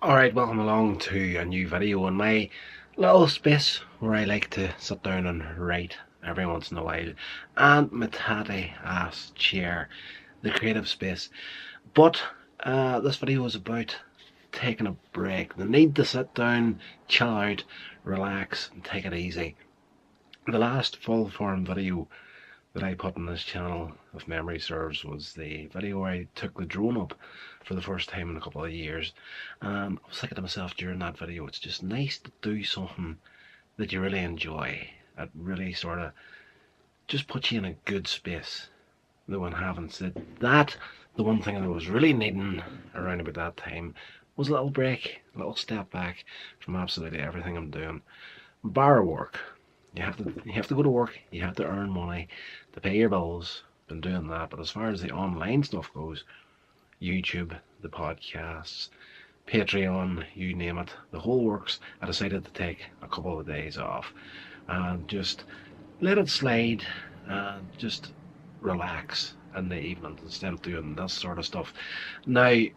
Alright, welcome along to a new video in my little space where I like to sit down and write every once in a while, and my tatty ass chair, the creative space. But this video is about taking a break, the need to sit down, chill out, relax and take it easy. The last full form video that I put on this channel, if memory serves, was the video where I took the drone up for the first time in a couple of years. And I was thinking to myself during that video, it's just nice to do something that you really enjoy. It really sort of just puts you in a good space. Though when having said that, the one thing that I was really needing around about that time was a little break, a little step back from absolutely everything I'm doing. Bar work. You have to go to work, you have to earn money to pay your bills. Been doing that, but as far as the online stuff goes, YouTube, the podcasts, Patreon, you name it, the whole works, I decided to take a couple of days off and just let it slide and just relax in the evenings instead of doing this sort of stuff. Now, I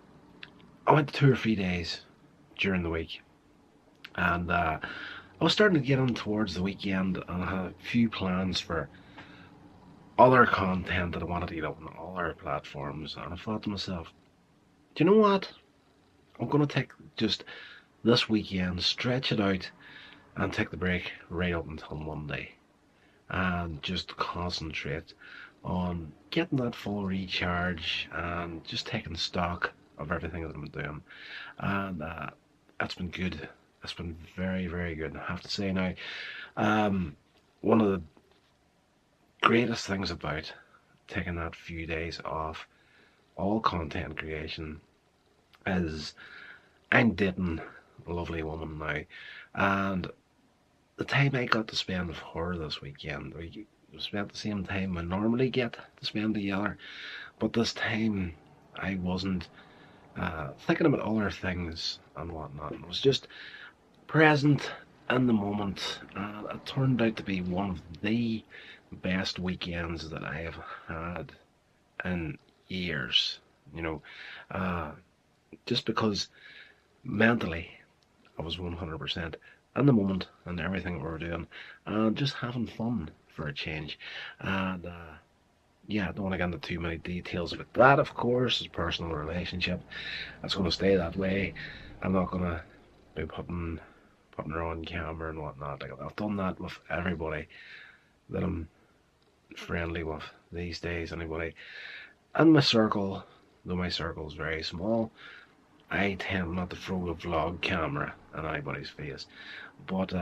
went 2 or 3 days during the week, and I was starting to get on towards the weekend, and I had a few plans for other content that I wanted to get up on all our platforms. And I thought to myself, do you know what? I'm going to take just this weekend, stretch it out, and take the break right up until Monday, and just concentrate on getting that full recharge and just taking stock of everything that I'm doing. And it's been good. It's been very, very good. I have to say now, one of the greatest things about taking that few days off all content creation is I'm dating a lovely woman now, and the time I got to spend with her this weekend, we spent the same time we normally get to spend together, but this time I wasn't thinking about other things and whatnot. It was just present in the moment, and it turned out to be one of the best weekends that I have had in years. You know, uh, just because mentally I was 100% in the moment and everything that we were doing, and just having fun for a change. And yeah, I don't want to get into too many details about that. Of course, it's a personal relationship. It's going to stay that way. I'm not going to be putting her on camera and whatnot. Like, I've done that with everybody that I'm friendly with these days. Anybody in my circle, though my circle is very small, I tend not to throw a vlog camera in anybody's face. But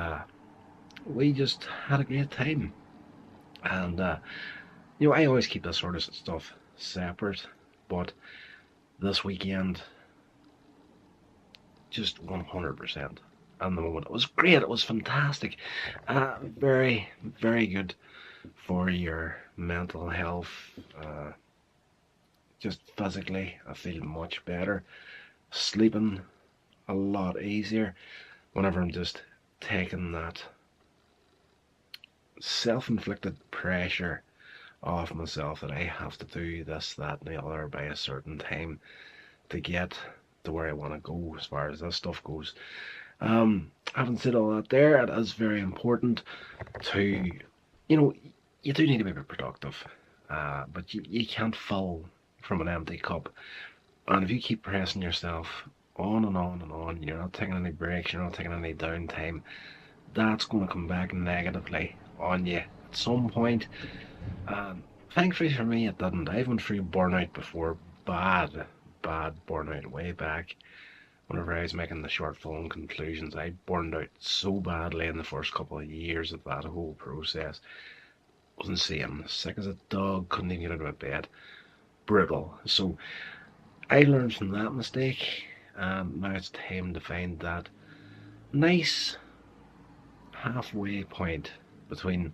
we just had a great time, and I always keep this sort of stuff separate, but this weekend, just 100%. And the moment, it was great. It was fantastic. Very, very good for your mental health. Just physically, I feel much better. Sleeping a lot easier whenever I'm just taking that self-inflicted pressure off myself that I have to do this, that, and the other by a certain time to get to where I want to go as far as this stuff goes. Having said all that, there, it is very important to, you do need to be productive, but you can't fill from an empty cup. And if you keep pressing yourself on and on and on, you're not taking any breaks, you're not taking any downtime, that's going to come back negatively on you at some point. And thankfully for me, it didn't. I've went through burnout before, bad, bad burnout way back. Whenever I was making the short film conclusions, I burned out so badly in the first couple of years of that whole process. It was insane. Sick as a dog, couldn't even get out of bed. Brutal. So I learned from that mistake, and now it's time to find that nice halfway point between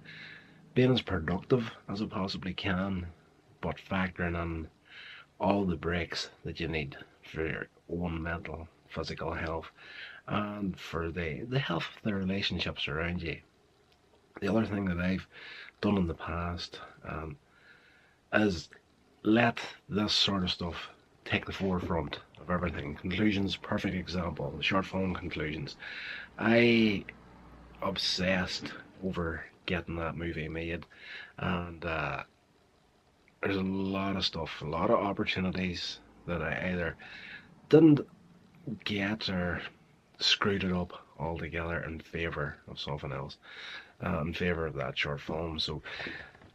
being as productive as I possibly can, but factoring in all the breaks that you need for your own mental, physical health, and for the health of the relationships around you. The other thing that I've done in the past is let this sort of stuff take the forefront of everything. Conclusions, perfect example. The short film Conclusions. I obsessed over getting that movie made, and there's a lot of stuff, a lot of opportunities that I either didn't get or screwed it up altogether in favour of something else, in favour of that short film. So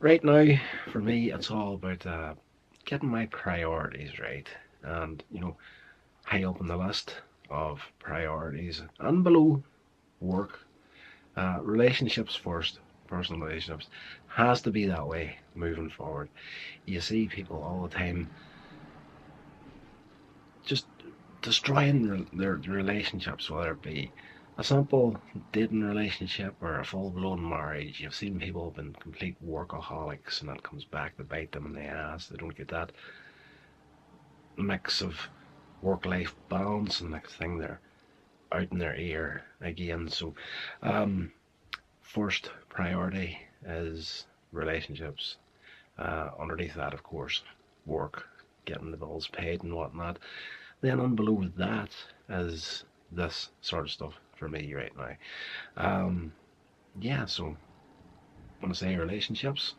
right now, for me, it's all about getting my priorities right, and high up on the list of priorities and below, work, relationships first. Personal relationships has to be that way moving forward. You see people all the time just destroying their relationships, whether it be a simple dating relationship or a full-blown marriage. You've seen people have been complete workaholics, and that comes back to bite them in the ass. They don't get that mix of work-life balance, and next thing they're out in their ear again. So first priority is relationships. Underneath that, of course, work, getting the bills paid and whatnot. Then on below that is this sort of stuff for me right now. Yeah, so when I say relationships,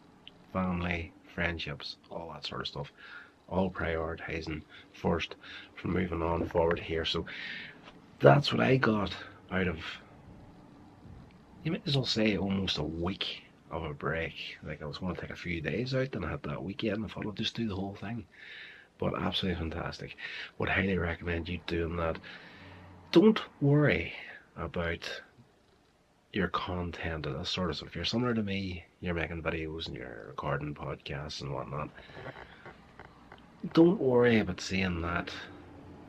family, friendships, all that sort of stuff, all prioritizing first for moving on forward here. So that's what I got out of, you might as well say, almost a week of a break. Like, I was going to take a few days out, and I had that weekend. I thought I'd just do the whole thing. But absolutely fantastic. Would highly recommend you doing that. Don't worry about your content and that sort of stuff. If you're similar to me, you're making videos and you're recording podcasts and whatnot, don't worry about seeing that.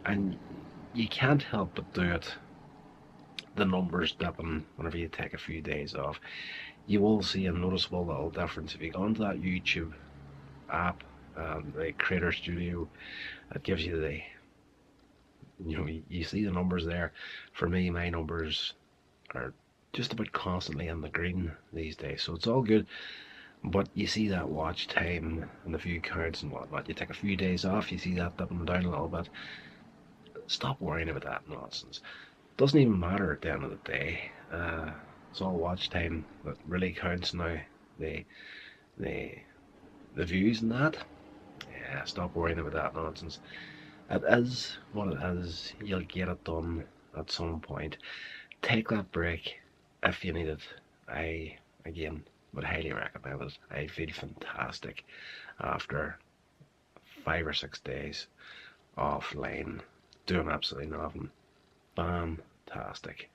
And you can't help but do it. The numbers dipping whenever you take a few days off. You will see a noticeable little difference if you go onto that YouTube app, the Creator Studio. It gives you the, you see the numbers there. For me, my numbers are just about constantly in the green these days, so it's all good. But you see that watch time and the view counts and whatnot. You take a few days off, you see that dipping down a little bit. Stop worrying about that nonsense. Doesn't even matter at the end of the day. It's all watch time that really counts now. The views and that. Yeah, stop worrying about that nonsense. It is what it is. You'll get it done at some point. Take that break if you need it. I, again, would highly recommend it. I feel fantastic after 5 or 6 days offline, doing absolutely nothing. Fantastic.